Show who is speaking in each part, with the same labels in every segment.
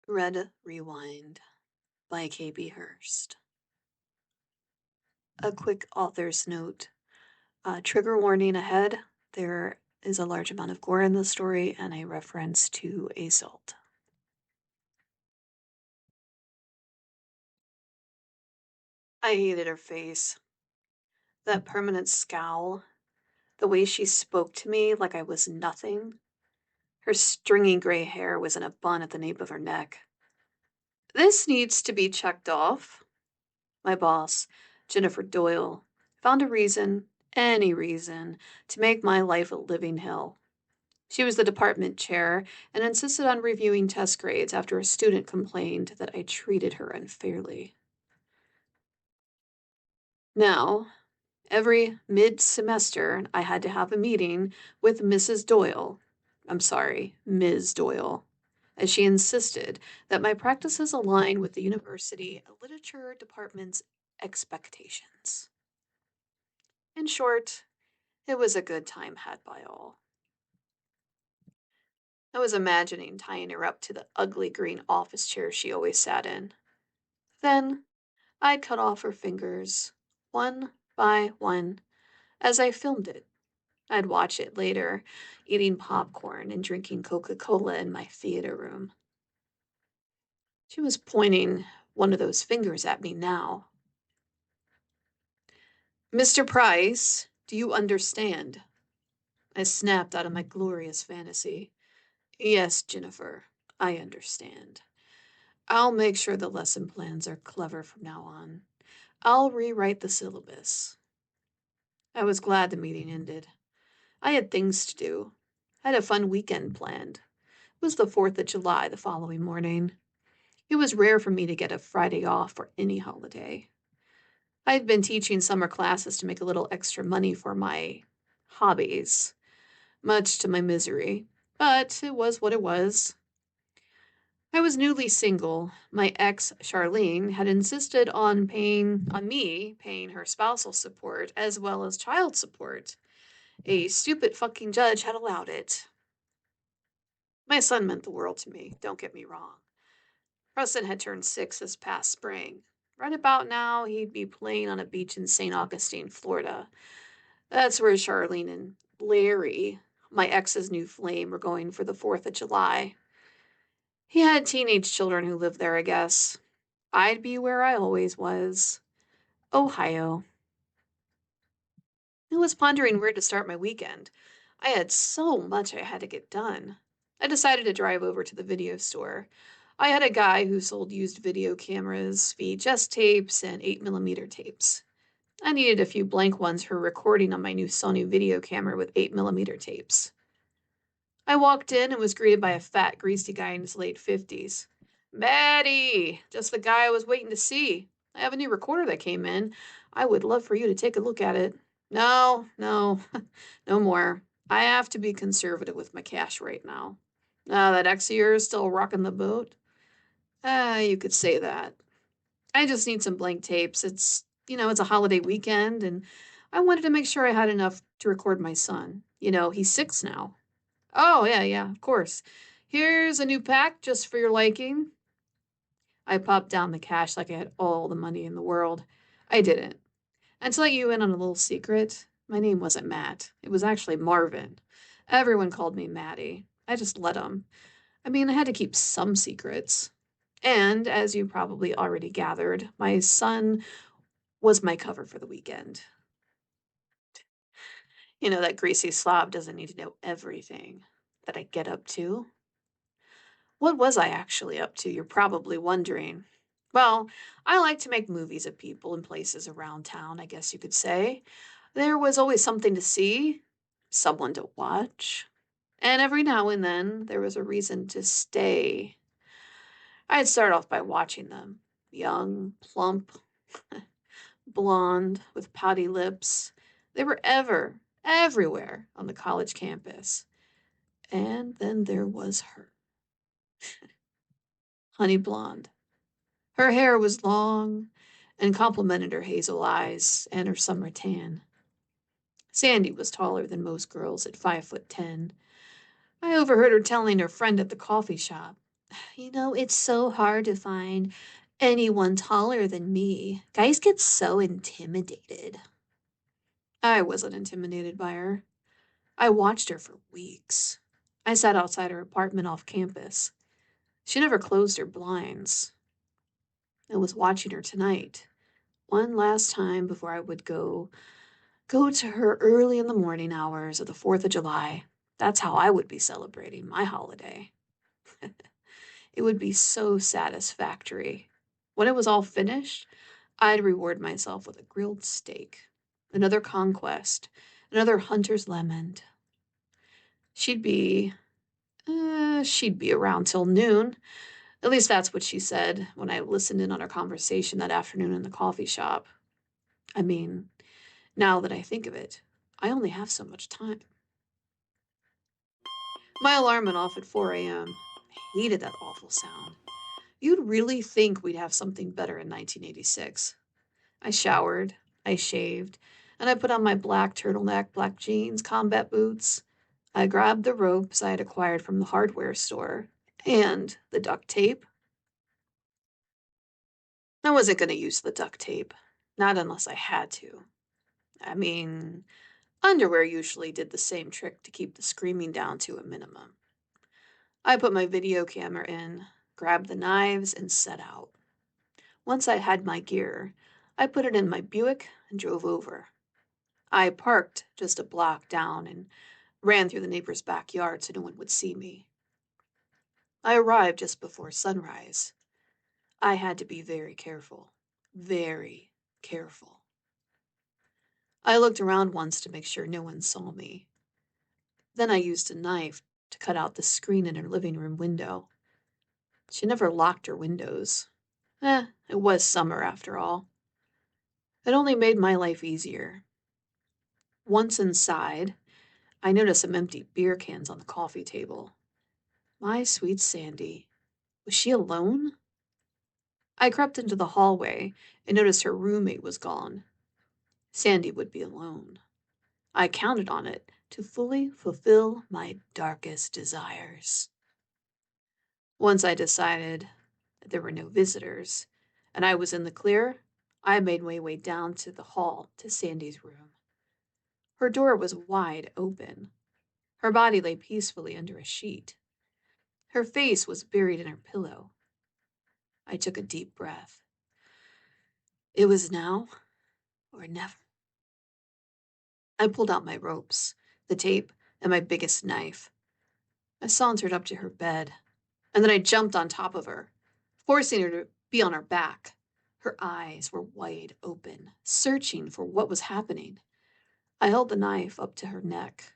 Speaker 1: Red Rewind by KB HURST. A quick author's note. Trigger warning ahead. There is a large amount of gore in the story and a reference to assault. I hated her face. That permanent scowl. The way she spoke to me like I was nothing. Her stringy gray hair was in a bun at the nape of her neck. This needs to be checked off. My boss, Jennifer Doyle, found a reason, any reason, to make my life a living hell. She was the department chair and insisted on reviewing test grades after a student complained that I treated her unfairly. Now, every mid-semester, I had to have a meeting with Mrs. Doyle. I'm sorry, Ms. Doyle, as she insisted that my practices align with the university literature department's expectations. In short, it was a good time had by all. I was imagining tying her up to the ugly green office chair she always sat in. Then I'd cut off her fingers, one by one, as I filmed it. I'd watch it later, eating popcorn and drinking Coca-Cola in my theater room. She was pointing one of those fingers at me now. Mr. Price, do you understand? I snapped out of my glorious fantasy. Yes, Jennifer, I understand. I'll make sure the lesson plans are clever from now on. I'll rewrite the syllabus. I was glad the meeting ended. I had things to do. I had a fun weekend planned. It was the 4th of July the following morning. It was rare for me to get a Friday off for any holiday. I had been teaching summer classes to make a little extra money for my hobbies, much to my misery, but it was what it was. I was newly single. My ex, Charlene, had insisted on me paying her spousal support as well as child support. A stupid fucking judge had allowed it. My son meant the world to me, don't get me wrong. Preston had turned 6 this past spring. Right about now, he'd be playing on a beach in St. Augustine, Florida. That's where Charlene and Larry, my ex's new flame, were going for the 4th of July. He had teenage children who lived there, I guess. I'd be where I always was. Ohio. I was pondering where to start my weekend. I had so much I had to get done. I decided to drive over to the video store. I had a guy who sold used video cameras, VHS tapes, and 8mm tapes. I needed a few blank ones for recording on my new Sony video camera with 8mm tapes. I walked in and was greeted by a fat, greasy guy in his late 50s. Maddie, just the guy I was waiting to see. I have a new recorder that came in. I would love for you to take a look at it. No, no more. I have to be conservative with my cash right now. That ex of yours still rocking the boat? You could say that. I just need some blank tapes. It's a holiday weekend, and I wanted to make sure I had enough to record my son. He's 6 now. Oh, yeah, of course. Here's a new pack just for your liking. I popped down the cash like I had all the money in the world. I didn't. And to let you in on a little secret, my name wasn't Matt. It was actually Marvin. Everyone called me Maddie. I just let them. I had to keep some secrets. And, as you probably already gathered, my son was my cover for the weekend. That greasy slob doesn't need to know everything that I get up to. What was I actually up to, you're probably wondering? Well, I like to make movies of people and places around town, I guess you could say. There was always something to see, someone to watch, and every now and then there was a reason to stay. I'd start off by watching them. Young, plump, blonde, with pouty lips. They were everywhere on the college campus. And then there was her. Honey blonde. Her hair was long and complemented her hazel eyes and her summer tan. Sandy was taller than most girls at 5'10". I overheard her telling her friend at the coffee shop, It's so hard to find anyone taller than me. Guys get so intimidated. I wasn't intimidated by her. I watched her for weeks. I sat outside her apartment off campus. She never closed her blinds. I was watching her tonight, one last time before I would go to her early in the morning hours of the 4th of July. That's how I would be celebrating my holiday. It would be so satisfactory. When it was all finished, I'd reward myself with a grilled steak, another conquest, another hunter's lemon. She'd be, she'd be around till noon. At least that's what she said when I listened in on our conversation that afternoon in the coffee shop. I mean, now that I think of it, I only have so much time. My alarm went off at 4 a.m. I hated that awful sound. You'd really think we'd have something better in 1986. I showered, I shaved, and I put on my black turtleneck, black jeans, combat boots. I grabbed the ropes I had acquired from the hardware store and the duct tape. I wasn't going to use the duct tape, not unless I had to. I mean, underwear usually did the same trick to keep the screaming down to a minimum. I put my video camera in, grabbed the knives, and set out. Once I had my gear, I put it in my Buick and drove over. I parked just a block down and ran through the neighbor's backyard so no one would see me. I arrived just before sunrise. I had to be very careful. Very careful. I looked around once to make sure no one saw me. Then I used a knife to cut out the screen in her living room window. She never locked her windows. It was summer after all. It only made my life easier. Once inside, I noticed some empty beer cans on the coffee table. My sweet Sandy. Was she alone? I crept into the hallway and noticed her roommate was gone. Sandy would be alone. I counted on it to fully fulfill my darkest desires. Once I decided that there were no visitors and I was in the clear, I made my way down to the hall to Sandy's room. Her door was wide open. Her body lay peacefully under a sheet. Her face was buried in her pillow. I took a deep breath. It was now or never. I pulled out my ropes, the tape, and my biggest knife. I sauntered up to her bed, and then I jumped on top of her, forcing her to be on her back. Her eyes were wide open, searching for what was happening. I held the knife up to her neck.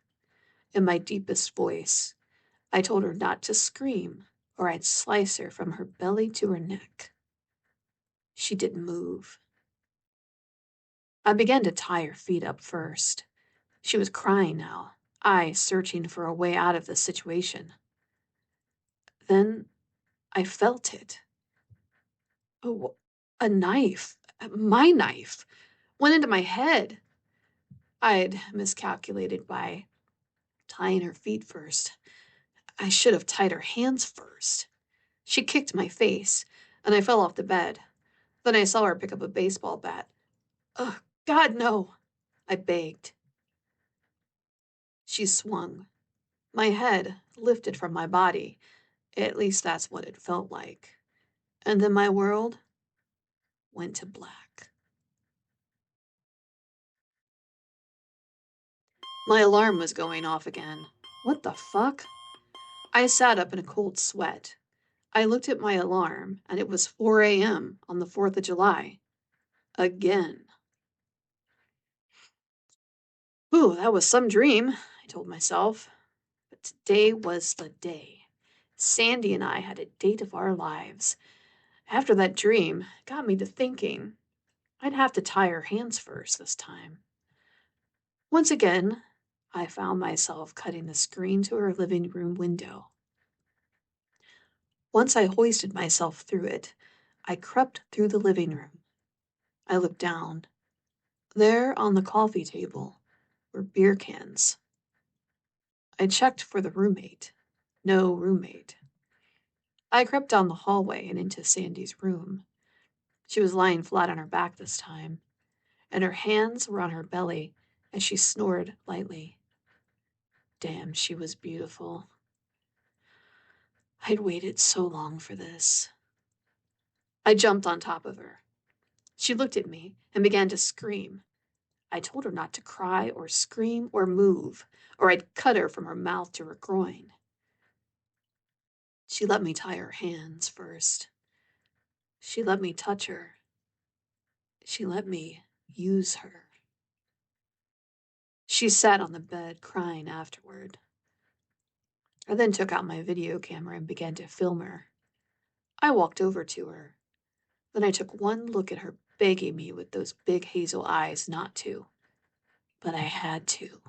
Speaker 1: In my deepest voice, I told her not to scream, or I'd slice her from her belly to her neck. She didn't move. I began to tie her feet up first. She was crying now, I searching for a way out of the situation. Then I felt it. Oh, a knife, my knife, went into my head. I'd miscalculated by tying her feet first. I should have tied her hands first. She kicked my face, and I fell off the bed. Then I saw her pick up a baseball bat. Oh, God, no, I begged. She swung. My head lifted from my body. At least that's what it felt like. And then my world went to black. My alarm was going off again. What the fuck? I sat up in a cold sweat. I looked at my alarm, and it was 4 a.m. on the 4th of July. Again. Ooh, that was some dream, I told myself. But today was the day. Sandy and I had a date of our lives. After that dream, it got me to thinking I'd have to tie her hands first this time. Once again, I found myself cutting the screen to her living room window. Once I hoisted myself through it, I crept through the living room. I looked down. There on the coffee table were beer cans. I checked for the roommate. No roommate. I crept down the hallway and into Sandy's room. She was lying flat on her back this time, and her hands were on her belly as she snored lightly. Damn, she was beautiful. I'd waited so long for this. I jumped on top of her. She looked at me and began to scream. I told her not to cry or scream or move, or I'd cut her from her mouth to her groin. She let me tie her hands first. She let me touch her. She let me use her. She sat on the bed crying afterward. I then took out my video camera and began to film her. I walked over to her. Then I took one look at her, begging me with those big hazel eyes not to. But I had to.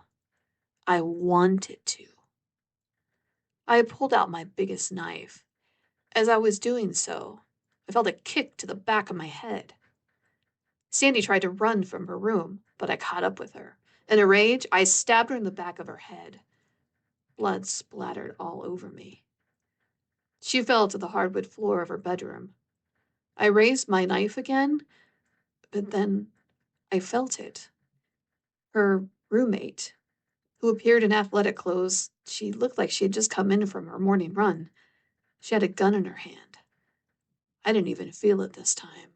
Speaker 1: I wanted to. I pulled out my biggest knife. As I was doing so, I felt a kick to the back of my head. Sandy tried to run from her room, but I caught up with her. In a rage, I stabbed her in the back of her head. Blood splattered all over me. She fell to the hardwood floor of her bedroom. I raised my knife again, but then I felt it. Her roommate, who appeared in athletic clothes, she looked like she had just come in from her morning run. She had a gun in her hand. I didn't even feel it this time.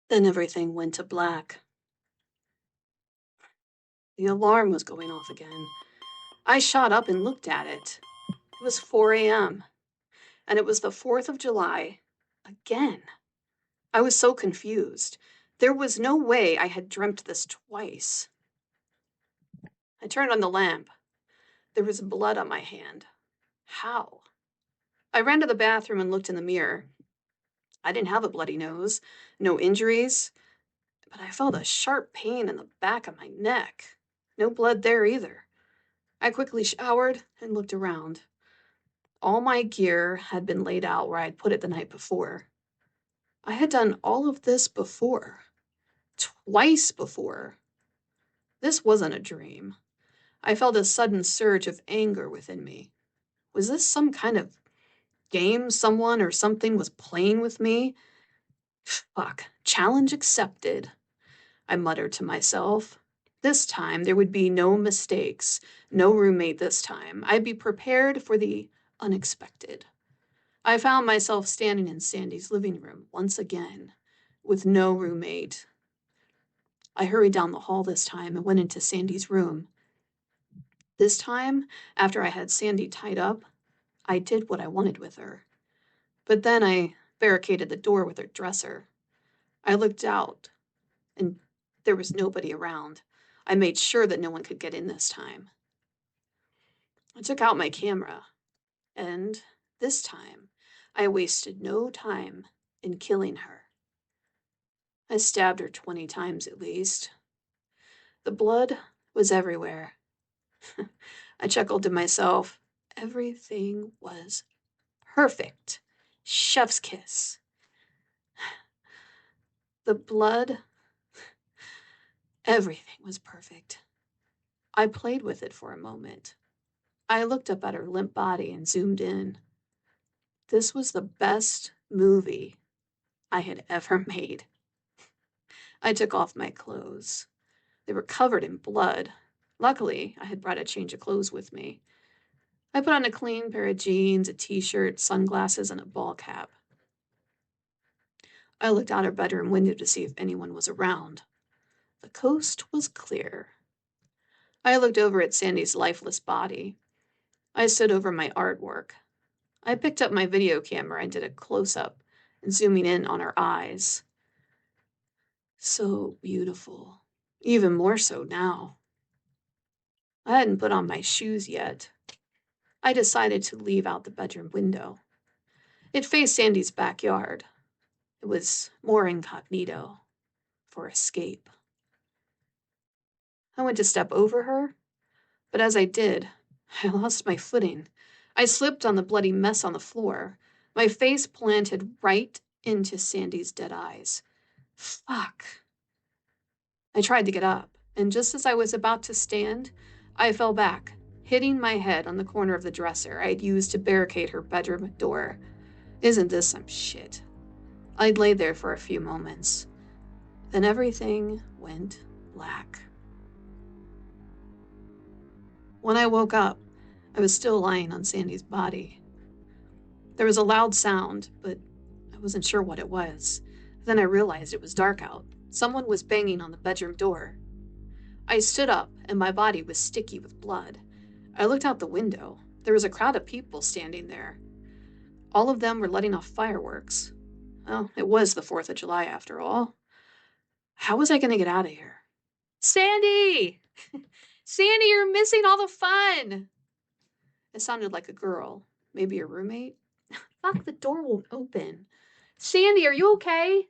Speaker 1: Then everything went to black. The alarm was going off again. I shot up and looked at it. It was 4 a.m., and it was the 4th of July again. I was so confused. There was no way I had dreamt this twice. I turned on the lamp. There was blood on my hand. How? I ran to the bathroom and looked in the mirror. I didn't have a bloody nose, no injuries, but I felt a sharp pain in the back of my neck. No blood there either. I quickly showered and looked around. All my gear had been laid out where I had put it the night before. I had done all of this before. Twice before. This wasn't a dream. I felt a sudden surge of anger within me. Was this some kind of game someone or something was playing with me? Fuck. Challenge accepted, I muttered to myself. This time there would be no mistakes, no roommate this time. I'd be prepared for the unexpected. I found myself standing in Sandy's living room once again, with no roommate. I hurried down the hall this time and went into Sandy's room. This time, after I had Sandy tied up, I did what I wanted with her. But then I barricaded the door with her dresser. I looked out, and there was nobody around. I made sure that no one could get in this time. I took out my camera, and this time, I wasted no time in killing her. I stabbed her 20 times at least. The blood was everywhere. I chuckled to myself. Everything was perfect. Chef's kiss. The blood, everything was perfect. I played with it for a moment. I looked up at her limp body and zoomed in. This was the best movie I had ever made. I took off my clothes. They were covered in blood. Luckily, I had brought a change of clothes with me. I put on a clean pair of jeans, a t-shirt, sunglasses, and a ball cap. I looked out her bedroom window to see if anyone was around. The coast was clear. I looked over at Sandy's lifeless body. I stood over my artwork. I picked up my video camera and did a close-up, zooming in on her eyes. So beautiful. Even more so now. I hadn't put on my shoes yet. I decided to leave out the bedroom window. It faced Sandy's backyard. It was more incognito, for escape. I went to step over her, but as I did, I lost my footing. I slipped on the bloody mess on the floor, my face planted right into Sandy's dead eyes. Fuck. I tried to get up, and just as I was about to stand, I fell back, hitting my head on the corner of the dresser I'd used to barricade her bedroom door. Isn't this some shit? I'd lay there for a few moments. Then everything went black. When I woke up, I was still lying on Sandy's body. There was a loud sound, but I wasn't sure what it was. Then I realized it was dark out. Someone was banging on the bedroom door. I stood up, and my body was sticky with blood. I looked out the window. There was a crowd of people standing there. All of them were letting off fireworks. Well, it was the 4th of July after all. How was I going to get out of here? Sandy! Sandy, you're missing all the fun! It sounded like a girl. Maybe a roommate? Fuck, the door won't open. Sandy, are you okay?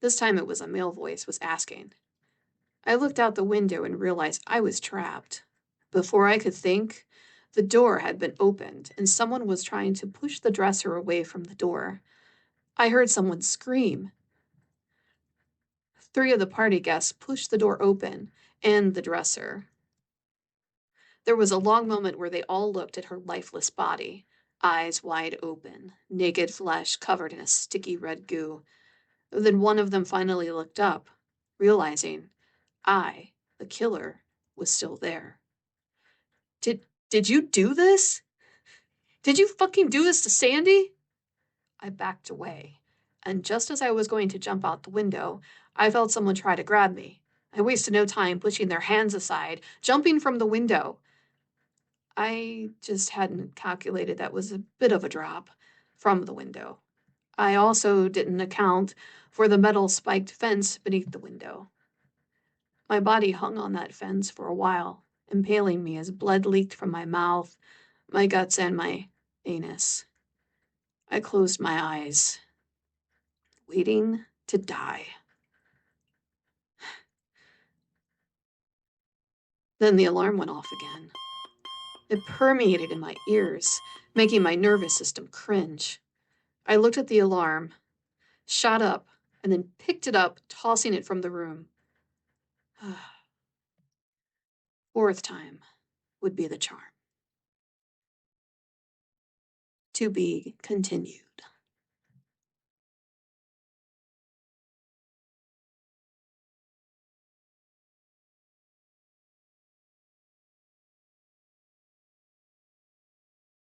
Speaker 1: This time it was a male voice was asking. I looked out the window and realized I was trapped. Before I could think, the door had been opened and someone was trying to push the dresser away from the door. I heard someone scream. 3 of the party guests pushed the door open and the dresser. There was a long moment where they all looked at her lifeless body, eyes wide open, naked flesh covered in a sticky red goo. Then one of them finally looked up, realizing I, the killer, was still there. Did you do this? Did you fucking do this to Sandy? I backed away, and just as I was going to jump out the window, I felt someone try to grab me. I wasted no time pushing their hands aside, jumping from the window. I just hadn't calculated that was a bit of a drop from the window. I also didn't account for the metal spiked fence beneath the window. My body hung on that fence for a while, impaling me as blood leaked from my mouth, my guts, and my anus. I closed my eyes, waiting to die. Then the alarm went off again. It permeated in my ears, making my nervous system cringe. I looked at the alarm, shot up, and then picked it up, tossing it from the room. 4th time would be the charm. To be continued.